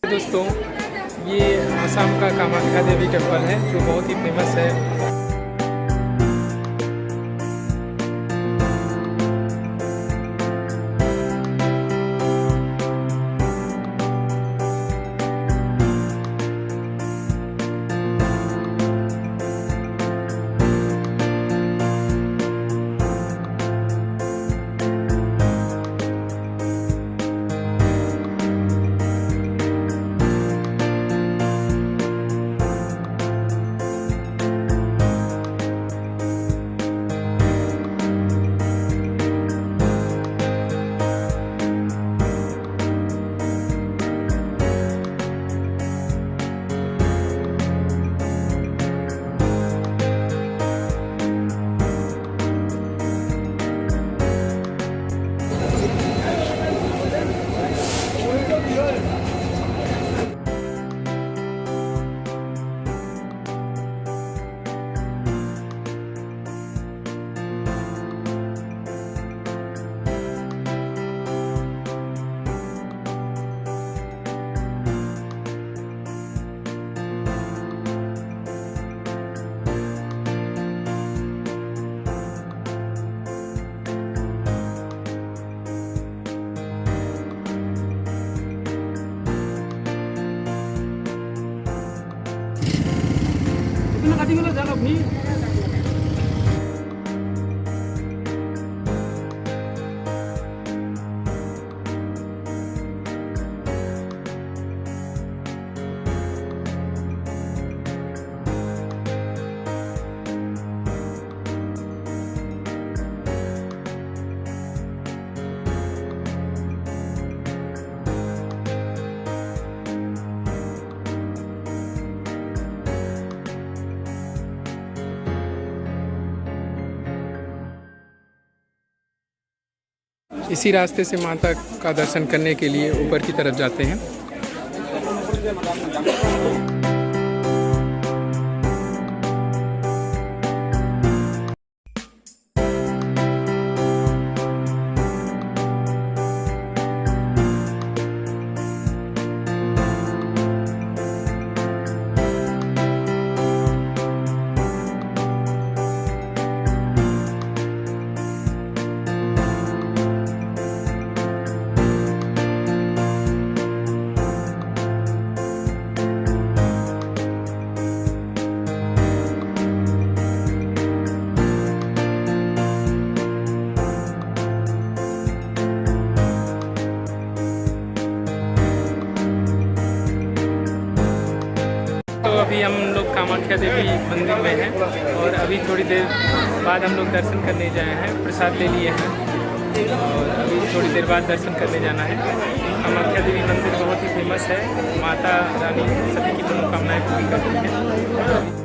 दोस्तों, ये असम का कामाख्या देवी टेम्पल है जो बहुत ही फेमस है। इसी रास्ते से माता का दर्शन करने के लिए ऊपर की तरफ जाते हैं। अभी हम लोग कामाख्या देवी मंदिर में हैं और अभी थोड़ी देर बाद हम लोग दर्शन करने जाए हैं। प्रसाद ले लिए हैं और अभी थोड़ी देर बाद दर्शन करने जाना है। कामाख्या देवी मंदिर बहुत ही फेमस है। माता रानी सभी की मनोकामनाएं पूरी करती हैं।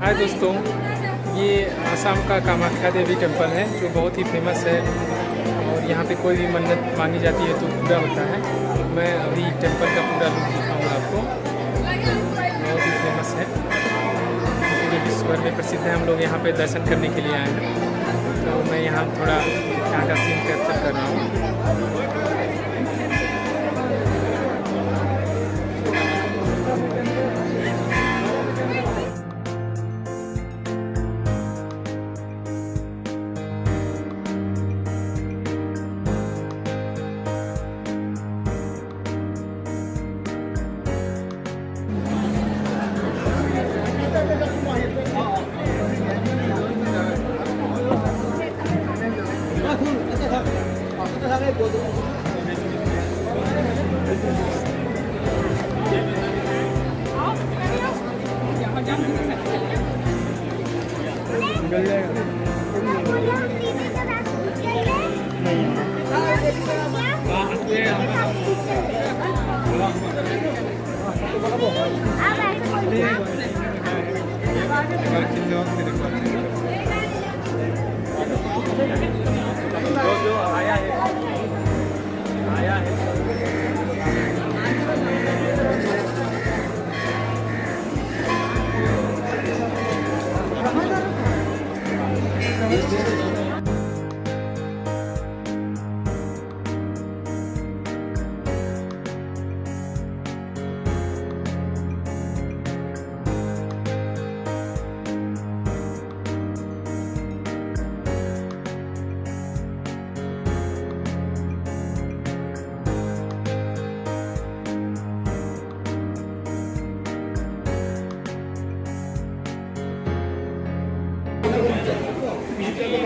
हाय दोस्तों, ये असम का कामाख्या देवी टेम्पल है जो बहुत ही फेमस है और यहाँ पे कोई भी मन्नत मांगी जाती है तो पूरा होता है। मैं अभी टेम्पल का पूरा लुक दिखाऊंगा आपको। बहुत ही फेमस है, पूरे विश्व भर में प्रसिद्ध है। हम लोग यहाँ पे दर्शन करने के लिए आए हैं, तो मैं यहाँ थोड़ा यहाँ का सीन कैप्चर कर रहा हूँ। जो आया है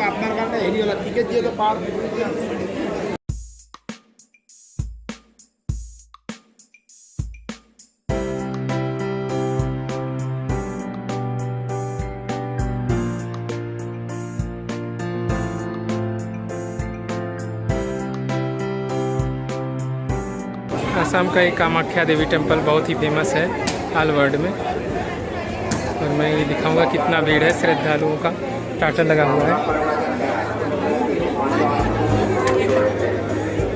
আপনার কারণে এরিয়ালা টিকেট দিয়ে তো পার आसाम का एक कामाख्या देवी टेम्पल बहुत ही फेमस है ऑल वर्ल्ड में, और मैं ये दिखाऊंगा कितना भीड़ है श्रद्धालुओं का, टाटा लगा हुआ है।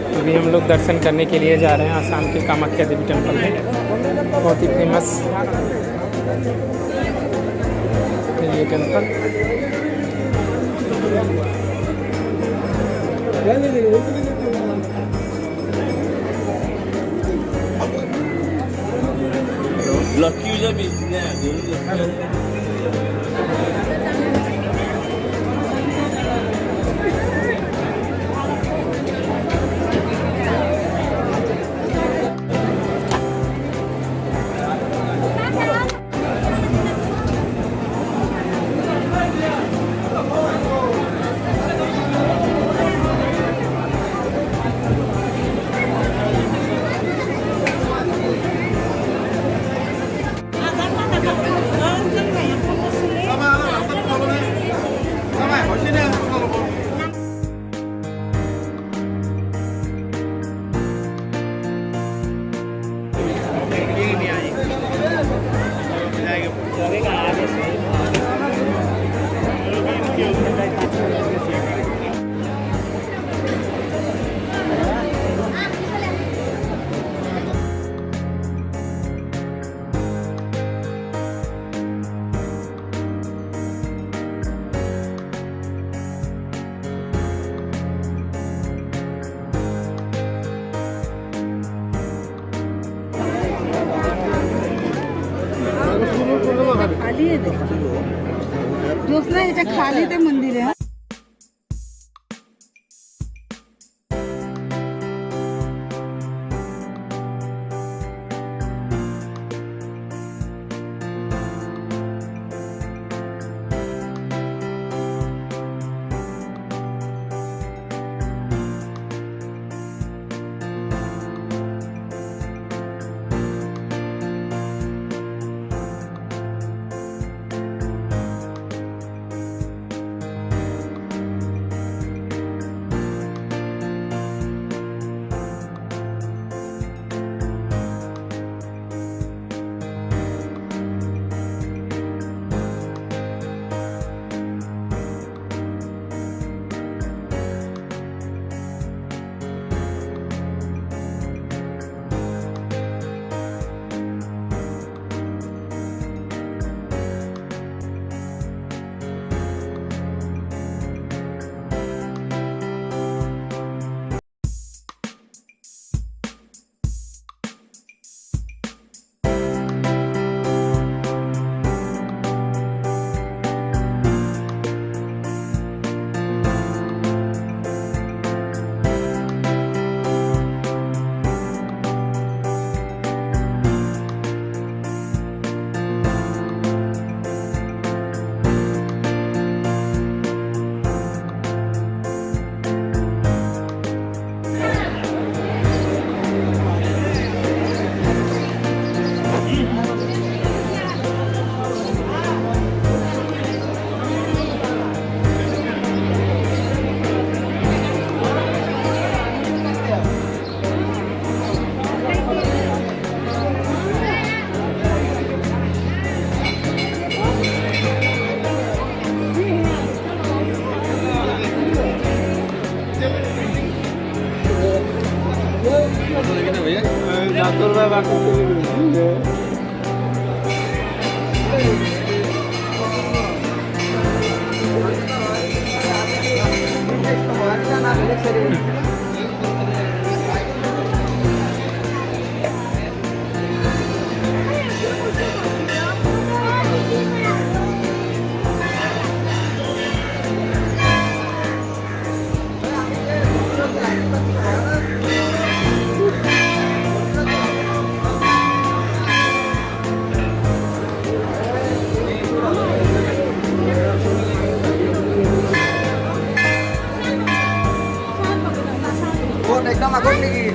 तो अभी हम लोग दर्शन करने के लिए जा रहे हैं आसाम के कामाख्या देवी टेम्पल में, बहुत ही फेमस ये टेम्पल। Lucky user भी खाली है, दूसरा এটা খালিতে মন্দিরে। एकदम आगोट निघी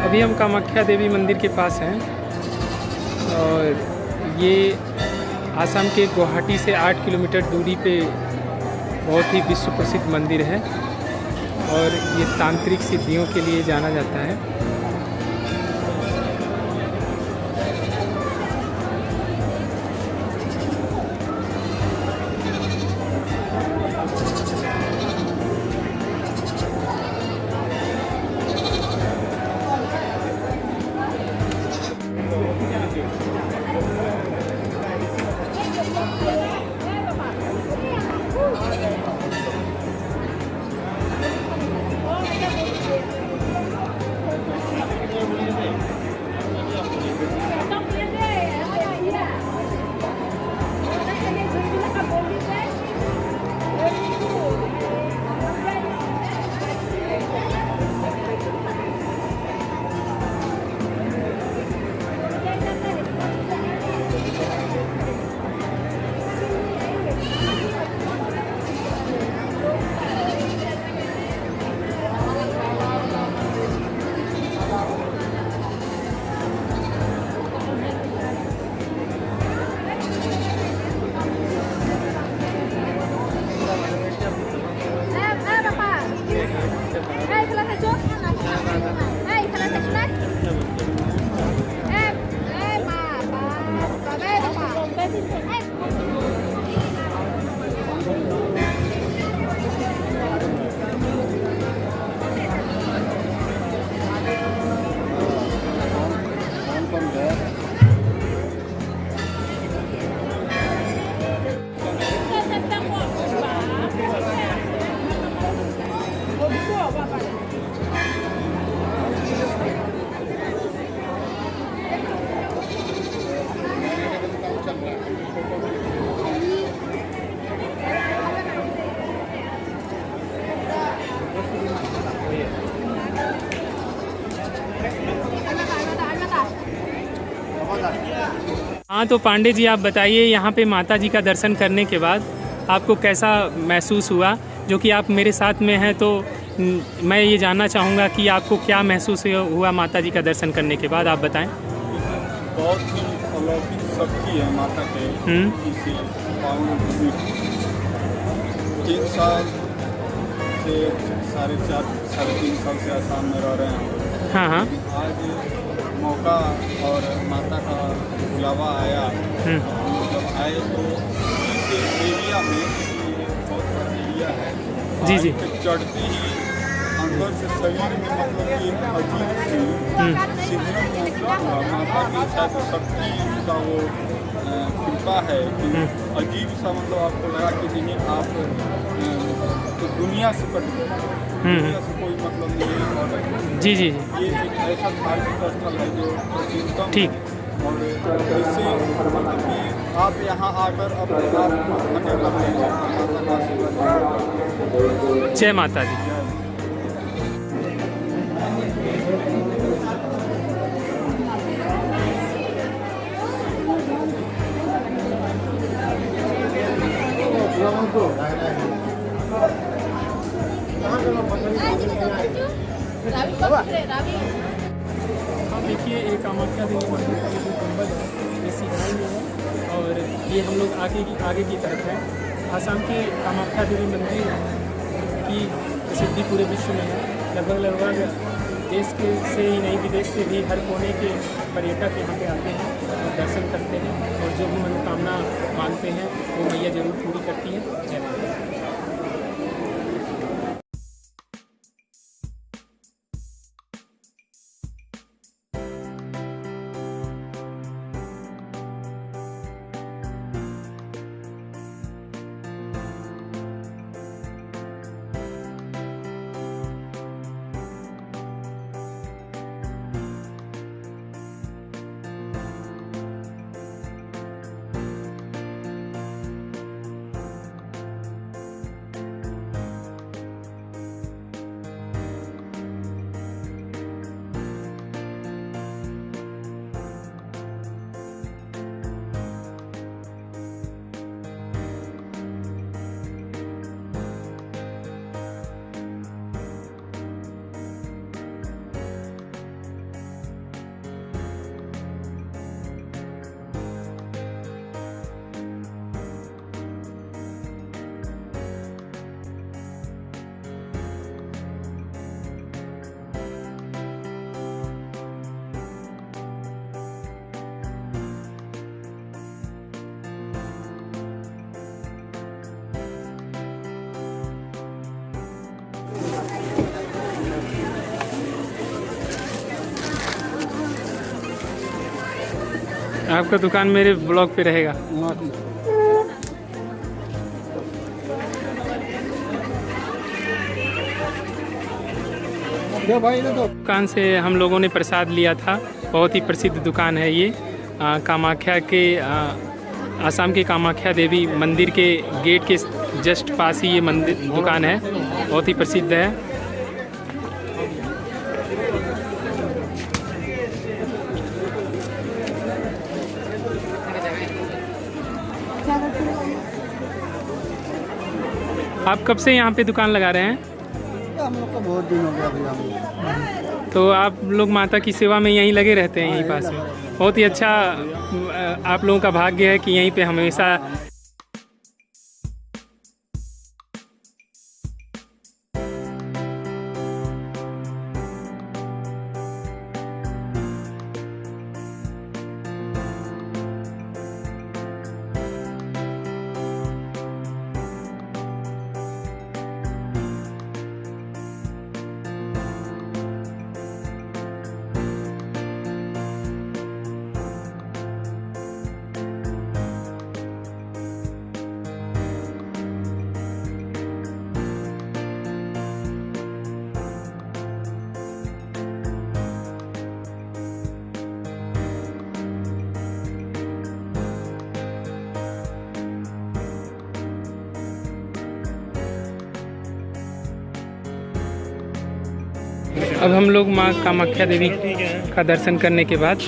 अभी हम कामाख्या देवी मंदिर के पास हैं और ये आसाम के गुवाहाटी से 8 किलोमीटर दूरी पे बहुत ही विश्व प्रसिद्ध मंदिर है और ये तांत्रिक सिद्धियों के लिए जाना जाता है। हाँ तो पांडे जी आप बताइए यहाँ पे माता जी का दर्शन करने के बाद आपको कैसा महसूस हुआ, जो कि आप मेरे साथ में हैं, तो मैं ये जानना चाहूँगा कि आपको क्या महसूस हुआ माता जी का दर्शन करने के बाद, आप बताएं। बहुत ही अलौकिक शक्ति है माता के इसी पावन भूमि। 3 साल से 4.5-3 साल से आसाम में रह रहे हैं। हाँ हाँ। आज मौका और माता का बुलावा आया। जब आए तो इस एरिया में, ये बहुत बड़ा एरिया है, जी जी, चढ़ते ही अंदर से शरीर में मतलब कि एक अजीब सी सिमरन माता की शायद शक्ति का वो कृपा है कि अजीब सा मतलब आपको लगा कि नहीं आप तो दुनिया से कट गए, दुनिया से कोई मतलब नहीं है। और जी जी, ये एक ऐसा धार्मिक स्थल है जो प्राचीनतम, ठीक, और इससे मतलब कि आप यहाँ आकर अपने आप को धन्य कर लेंगे। माता का आशीर्वाद। जय माता दी। कहाँ हाँ देखिए, ये कामाख्या देवी मंदिर का जो गुंबद है ये सिखाई में है और ये हम लोग आगे की तरफ है। आसाम के कामाख्या देवी मंदिर की प्रसिद्धि पूरे विश्व में है। लगभग देश के से ही नहीं, विदेश से भी हर कोने के पर्यटक यहाँ पे आते हैं और दर्शन करते हैं और जो भी मनोकामना मांगते हैं वो मैया जरूर पूरी करती हैं। जय माता। आपका दुकान मेरे ब्लॉग पे रहेगा। दुकान से हम लोगों ने प्रसाद लिया था। बहुत ही प्रसिद्ध दुकान है ये। कामाख्या के आसाम के कामाख्या देवी मंदिर के गेट के जस्ट पास ही ये मंदिर दुकान है। बहुत ही प्रसिद्ध है। आप कब से यहाँ पे दुकान लगा रहे हैं? हम लोग को बहुत दिन हो गया भैया। तो आप लोग माता की सेवा में यहीं लगे रहते हैं, यहीं पास में? बहुत ही अच्छा। आप लोगों का भाग्य है कि यहीं पे हमेशा अब हम लोग माँ कामाख्या देवी का दर्शन करने के बाद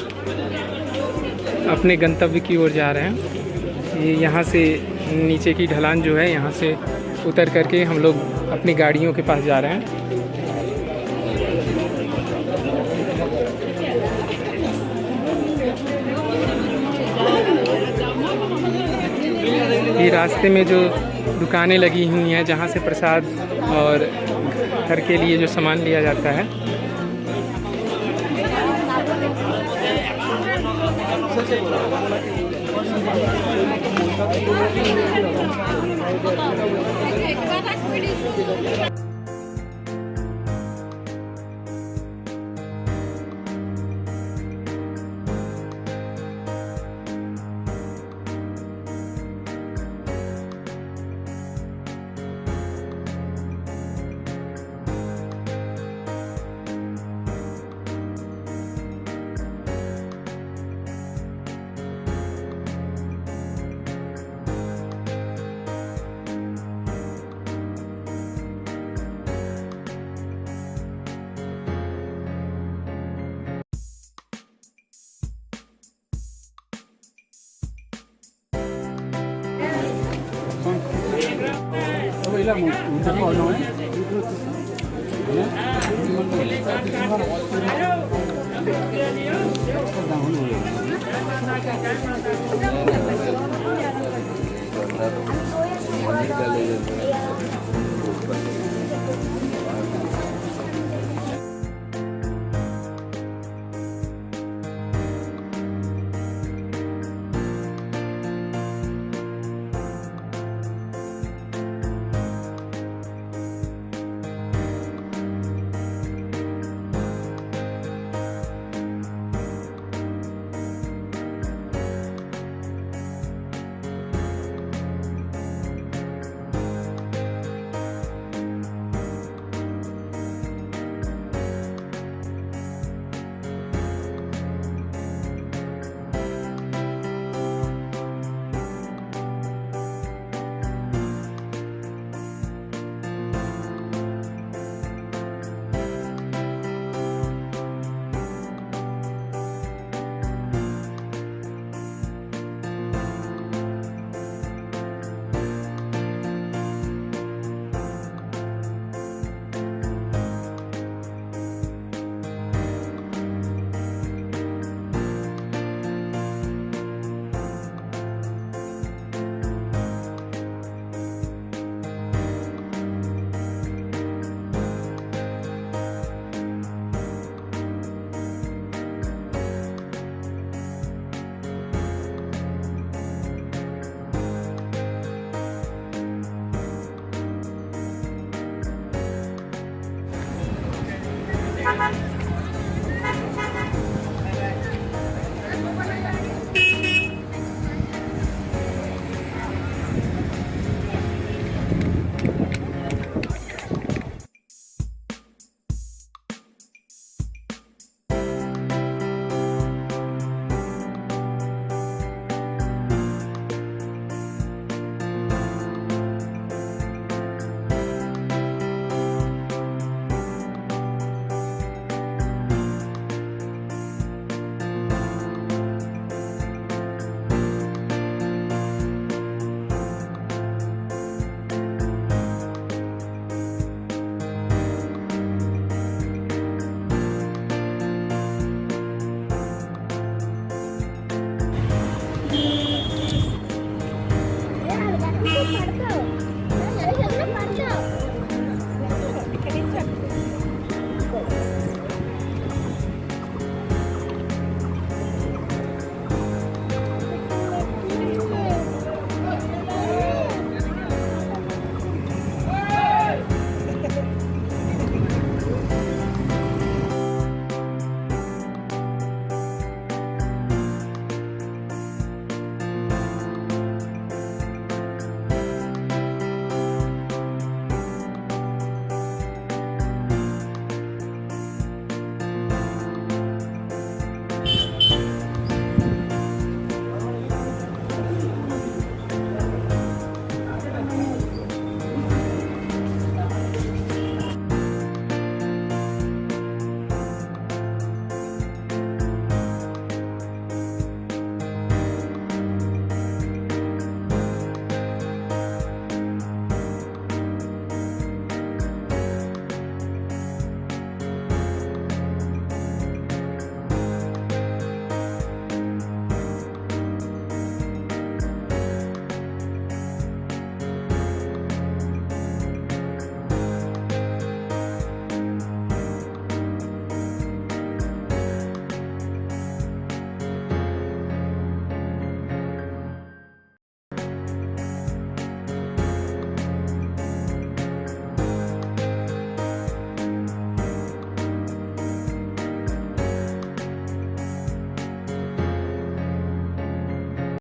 अपने गंतव्य की ओर जा रहे हैं। ये यहाँ से नीचे की ढलान जो है, यहाँ से उतर करके हम लोग अपनी गाड़ियों के पास जा रहे हैं। ये रास्ते में जो दुकानें लगी हुई हैं जहाँ से प्रसाद और घर के लिए जो सामान लिया जाता है। Ito lang mo, ito ko ano eh. Thank you.